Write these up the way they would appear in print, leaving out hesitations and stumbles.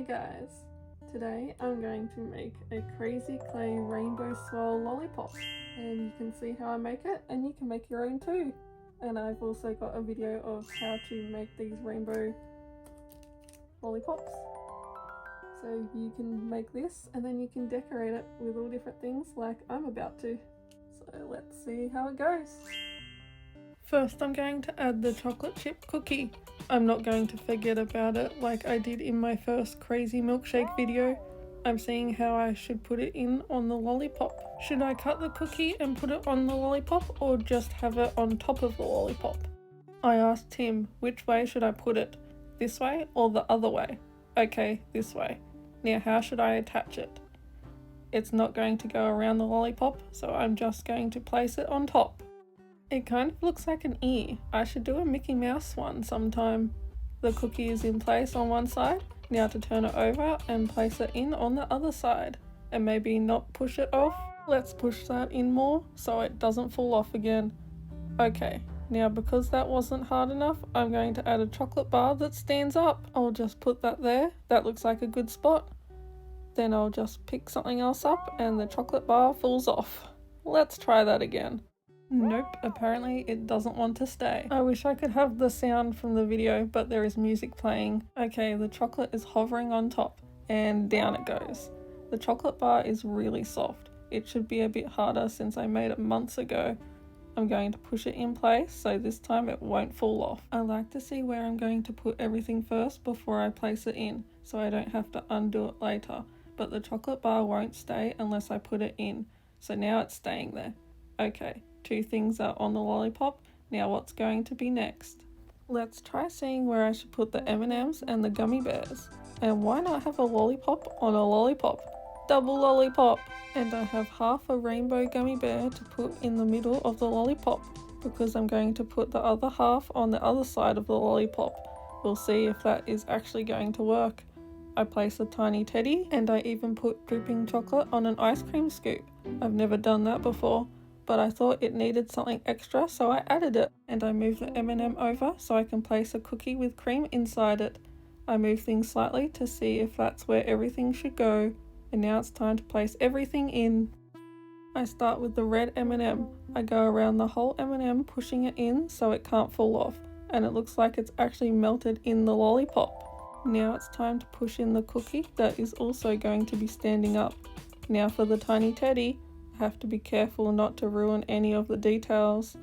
guys, today I'm going to make a crazy clay rainbow swirl lollipop, and you can see how I make it and you can make your own too. And I've also got a video of how to make these rainbow lollipops, so you can make this and then you can decorate it with all different things like I'm about to. So let's see how it goes. First I'm going to add the chocolate chip cookie. I'm not going to forget about it like I did in my first crazy milkshake video. I'm seeing how I should put it in on the lollipop. Should I cut the cookie and put it on the lollipop or just have it on top of the lollipop? I asked Tim, which way should I put it? This way or the other way? Okay, this way. Now how should I attach it? It's not going to go around the lollipop, so I'm just going to place it on top. It kind of looks like an ear. I should do a Mickey Mouse one sometime. The cookie is in place on one side. Now to turn it over and place it in on the other side. And maybe not push it off. Let's push that in more so it doesn't fall off again. Okay, now because that wasn't hard enough, I'm going to add a chocolate bar that stands up. I'll just put that there. That looks like a good spot. Then I'll just pick something else up and the chocolate bar falls off. Let's try that again. Nope, apparently it doesn't want to stay. I wish I could have the sound from the video, but there is music playing. Okay, the chocolate is hovering on top, and down it goes. The chocolate bar is really soft. It should be a bit harder since I made it months ago. I'm going to push it in place, so this time it won't fall off. I like to see where I'm going to put everything first before I place it in, so I don't have to undo it later. But the chocolate bar won't stay unless I put it in, so now it's staying there. Okay. Two things are on the lollipop. Now what's going to be next? Let's try seeing where I should put the M&Ms and the gummy bears. And why not have a lollipop on a lollipop? Double lollipop! And I have half a rainbow gummy bear to put in the middle of the lollipop because I'm going to put the other half on the other side of the lollipop. We'll see if that is actually going to work. I place a tiny teddy and I even put dripping chocolate on an ice cream scoop. I've never done that before, but I thought it needed something extra, so I added it. And I moved the M&M over so I can place a cookie with cream inside it. I moved things slightly to see if that's where everything should go. And now it's time to place everything in. I start with the red M&M. I go around the whole M&M pushing it in so it can't fall off. And it looks like it's actually melted in the lollipop. Now it's time to push in the cookie that is also going to be standing up. Now for the tiny teddy. Have to be careful not to ruin any of the details.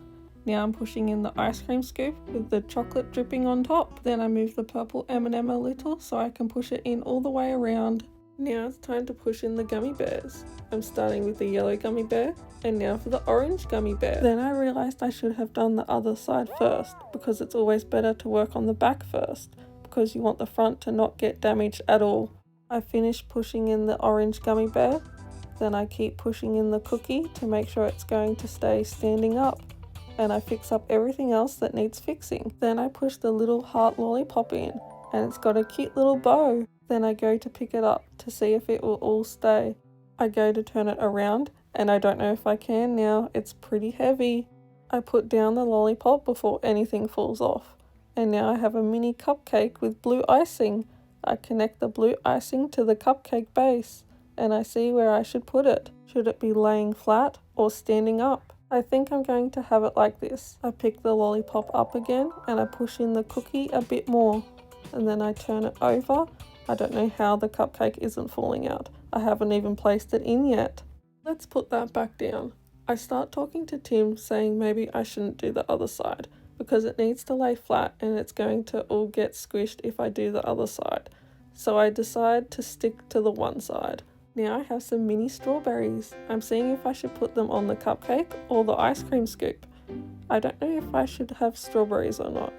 Now I'm pushing in the ice cream scoop with the chocolate dripping on top. Then I move the purple M&M a little so I can push it in all the way around. Now it's time to push in the gummy bears. I'm starting with the yellow gummy bear and now for the orange gummy bear. Then I realized I should have done the other side first because it's always better to work on the back first because you want the front to not get damaged at all. I finished pushing in the orange gummy bear. Then I keep pushing in the cookie to make sure it's going to stay standing up. And I fix up everything else that needs fixing. Then I push the little heart lollipop in and it's got a cute little bow. Then I go to pick it up to see if it will all stay. I go to turn it around and I don't know if I can now. It's pretty heavy. I put down the lollipop before anything falls off. And now I have a mini cupcake with blue icing. I connect the blue icing to the cupcake base. And I see where I should put it. Should it be laying flat or standing up? I think I'm going to have it like this. I pick the lollipop up again and I push in the cookie a bit more. And then I turn it over. I don't know how the cupcake isn't falling out. I haven't even placed it in yet. Let's put that back down. I start talking to Tim saying maybe I shouldn't do the other side because it needs to lay flat and it's going to all get squished if I do the other side. So I decide to stick to the one side. Now I have some mini strawberries. I'm seeing if I should put them on the cupcake or the ice cream scoop. I don't know if I should have strawberries or not.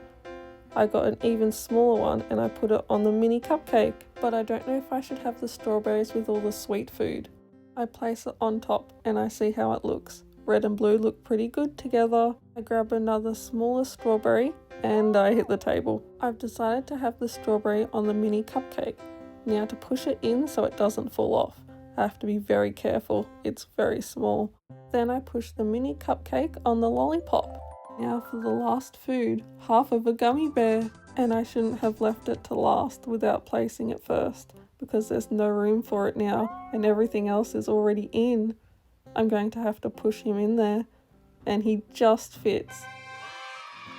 I got an even smaller one and I put it on the mini cupcake, but I don't know if I should have the strawberries with all the sweet food. I place it on top and I see how it looks. Red and blue look pretty good together. I grab another smaller strawberry and I hit the table. I've decided to have the strawberry on the mini cupcake. Now to push it in so it doesn't fall off. I have to be very careful, it's very small. Then I push the mini cupcake on the lollipop. Now for the last food, half of a gummy bear. And I shouldn't have left it to last without placing it first. because there's no room for it now and everything else is already in. I'm going to have to push him in there, and he just fits.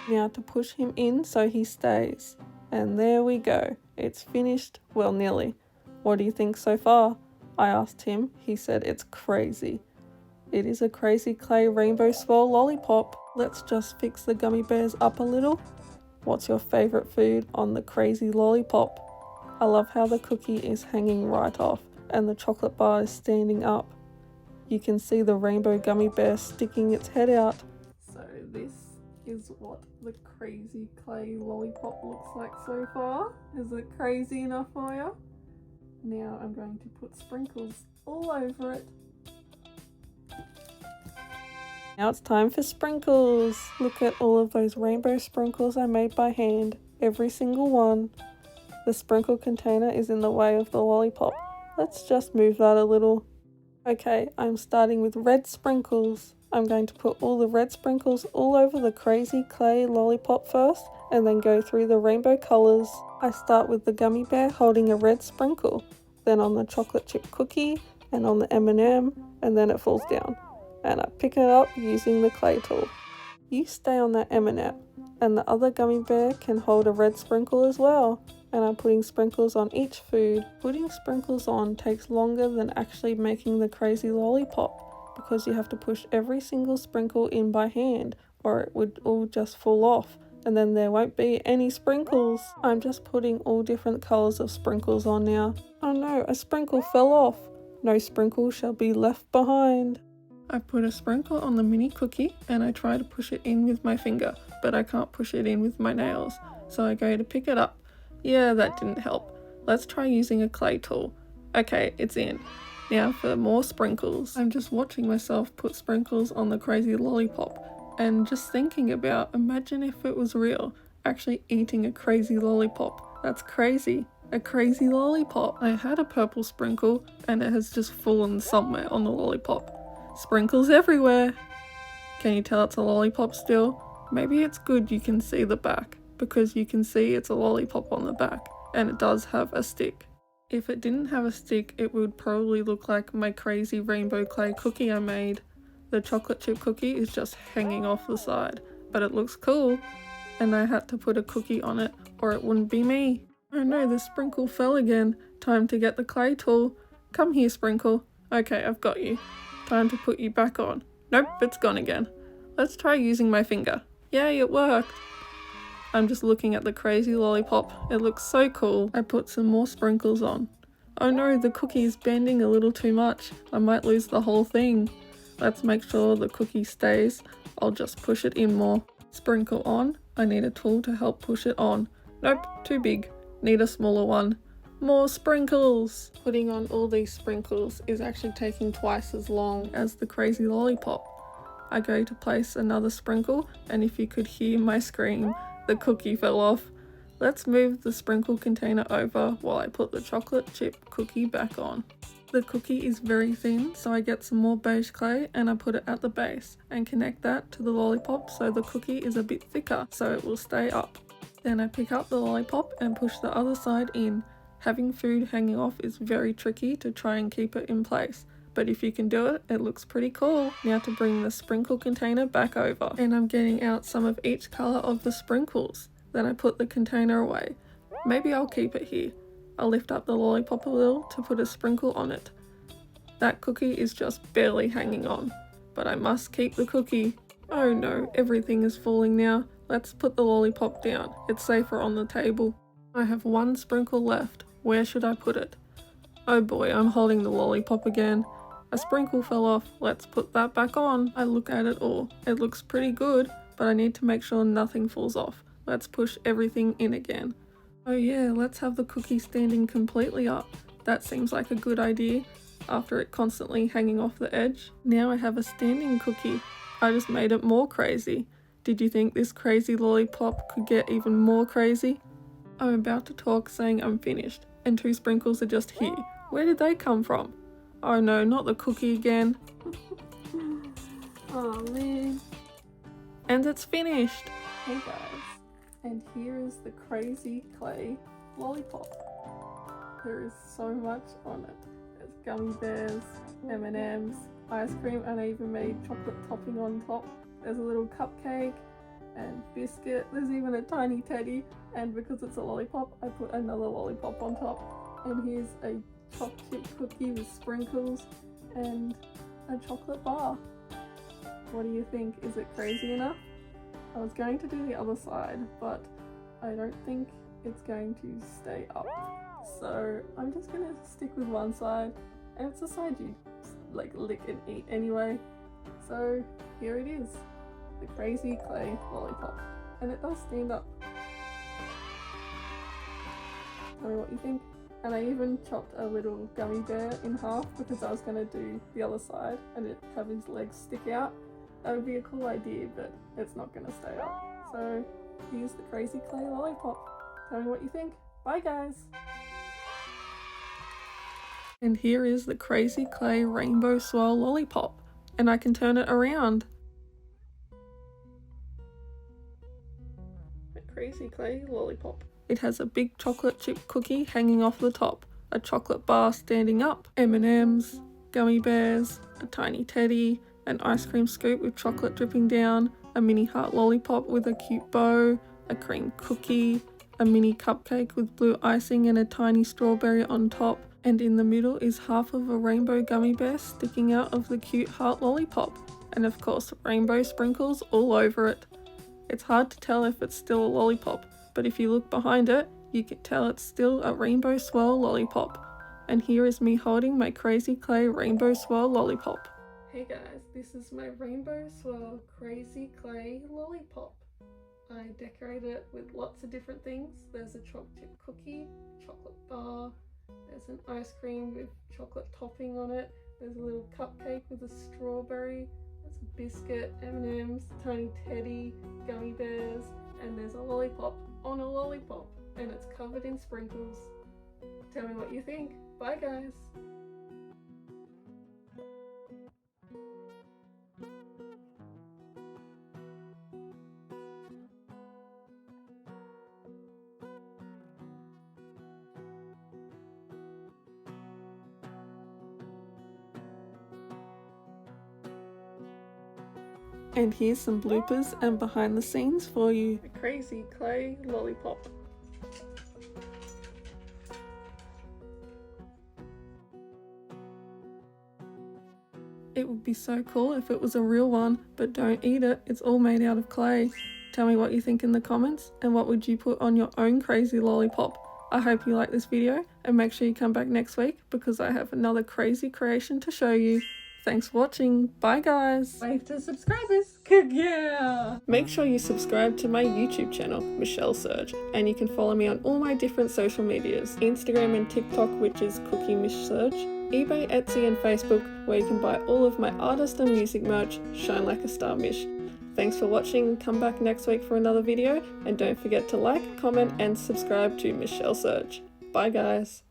Now to push him in so he stays. And there we go. It's finished, well, nearly. What do you think so far? I asked him. He said it's crazy. It is a crazy clay rainbow swirl lollipop. Let's just fix the gummy bears up a little. What's your favourite food on the crazy lollipop? I love how the cookie is hanging right off and the chocolate bar is standing up. You can see the rainbow gummy bear sticking its head out. So this is what the crazy clay lollipop looks like so far. Is it crazy enough for you? Now I'm going to put sprinkles all over it. Now it's time for sprinkles. Look at all of those rainbow sprinkles I made by hand. Every single one. The sprinkle container is in the way of the lollipop. Let's just move that a little. Okay, I'm starting with red sprinkles. I'm going to put all the red sprinkles all over the crazy clay lollipop first and then go through the rainbow colours. I start with the gummy bear holding a red sprinkle, then on the chocolate chip cookie and on the M&M, and then it falls down. And I pick it up using the clay tool. You stay on that M&M, and the other gummy bear can hold a red sprinkle as well. And I'm putting sprinkles on each food. Putting sprinkles on takes longer than actually making the crazy lollipop, because you have to push every single sprinkle in by hand or it would all just fall off and then there won't be any sprinkles. I'm just putting all different colours of sprinkles on now. Oh no, a sprinkle fell off. No sprinkle shall be left behind. I put a sprinkle on the mini cookie and I try to push it in with my finger, but I can't push it in with my nails, so I go to pick it up. Yeah, that didn't help. Let's try using a clay tool. Okay, it's in. Now for more sprinkles. I'm just watching myself put sprinkles on the crazy lollipop and just thinking about, imagine if it was real, actually eating a crazy lollipop. That's crazy. A crazy lollipop. I had a purple sprinkle and it has just fallen somewhere on the lollipop. Sprinkles everywhere. Can you tell it's a lollipop still? Maybe it's good you can see the back, because you can see it's a lollipop on the back and it does have a stick. If it didn't have a stick, it would probably look like my crazy rainbow clay cookie I made. The chocolate chip cookie is just hanging off the side, but it looks cool, and I had to put a cookie on it or it wouldn't be me. Oh no, the sprinkle fell again. Time to get the clay tool. Come here, sprinkle. Okay, I've got you. Time to put you back on. Nope, it's gone again. Let's try using my finger. Yay, it worked. I'm just looking at the crazy lollipop. It looks so cool. I put some more sprinkles on. Oh no, the cookie is bending a little too much. I might lose the whole thing. Let's make sure the cookie stays. I'll just push it in more. Sprinkle on. I need a tool to help push it on. Nope, too big. Need a smaller one. More sprinkles! Putting on all these sprinkles is actually taking twice as long as the crazy lollipop. I go to place another sprinkle, and if you could hear my scream, the cookie fell off. Let's move the sprinkle container over while I put the chocolate chip cookie back on. The cookie is very thin, so I get some more beige clay and I put it at the base and connect that to the lollipop so the cookie is a bit thicker so it will stay up. Then I pick up the lollipop and push the other side in. Having food hanging off is very tricky to try and keep it in place, but if you can do it, it looks pretty cool. Now to bring the sprinkle container back over, and I'm getting out some of each colour of the sprinkles. Then I put the container away. Maybe I'll keep it here. I'll lift up the lollipop a little to put a sprinkle on it. That cookie is just barely hanging on, but I must keep the cookie. Oh no, everything is falling now. Let's put the lollipop down. It's safer on the table. I have one sprinkle left. Where should I put it? Oh boy, I'm holding the lollipop again. A sprinkle fell off. Let's put that back on. I look at it all. It looks pretty good, but I need to make sure nothing falls off. Let's push everything in again. Oh yeah, let's have the cookie standing completely up. That seems like a good idea after it constantly hanging off the edge. Now I have a standing cookie. I just made it more crazy. Did you think this crazy lollipop could get even more crazy? I'm about to talk saying I'm finished, and 2 sprinkles are just here. Where did they come from? Oh no, not the cookie again. Oh man. And it's finished! Hey guys, and here is the crazy clay lollipop. There is so much on it. There's gummy bears, M&Ms, ice cream, and I even made chocolate topping on top. There's a little cupcake and biscuit. There's even a tiny teddy, and because it's a lollipop, I put another lollipop on top. And here's a chocolate chip cookie with sprinkles and a chocolate bar. What do you think? Is it crazy enough? I was going to do the other side, but I don't think it's going to stay up. So I'm just gonna stick with one side, and it's a side you like lick and eat anyway. So here it is, the Crazy Clay Lollipop, and it does stand up. Tell me what you think. And I even chopped a little gummy bear in half because I was going to do the other side and it have his legs stick out. That would be a cool idea, but it's not going to stay up. So here's the Crazy Clay Lollipop. Tell me what you think. Bye guys! And here is the Crazy Clay Rainbow Swirl Lollipop, and I can turn it around. The Crazy Clay Lollipop. It has a big chocolate chip cookie hanging off the top, a chocolate bar standing up, M&Ms, gummy bears, a tiny teddy, an ice cream scoop with chocolate dripping down, a mini heart lollipop with a cute bow, a cream cookie, a mini cupcake with blue icing and a tiny strawberry on top, and in the middle is half of a rainbow gummy bear sticking out of the cute heart lollipop, and of course rainbow sprinkles all over it. It's hard to tell if it's still a lollipop, but if you look behind it, you can tell it's still a rainbow swirl lollipop. And here is me holding my Crazy Clay Rainbow Swirl Lollipop. Hey guys, this is my Rainbow Swirl Crazy Clay Lollipop. I decorated it with lots of different things. There's a chocolate chip cookie, chocolate bar, there's an ice cream with chocolate topping on it, there's a little cupcake with a strawberry, there's a biscuit, M&Ms, tiny teddy, gummy bears, and there's a lollipop on a lollipop, and it's covered in sprinkles. Tell me what you think. Bye guys! And here's some bloopers and behind the scenes for you. The Crazy Clay Lollipop. It would be so cool if it was a real one, but don't eat it, it's all made out of clay. Tell me what you think in the comments, and what would you put on your own crazy lollipop. I hope you like this video, and make sure you come back next week because I have another crazy creation to show you. Thanks for watching. Bye guys. Wave to subscribers. Yeah. Make sure you subscribe to my YouTube channel, Michelle Surge, and you can follow me on all my different social medias, Instagram and TikTok, which is Cookie Mish Surge, eBay, Etsy and Facebook, where you can buy all of my artist and music merch, Shine Like a Star Mish. Thanks for watching, come back next week for another video, and don't forget to like, comment and subscribe to Michelle Surge. Bye guys.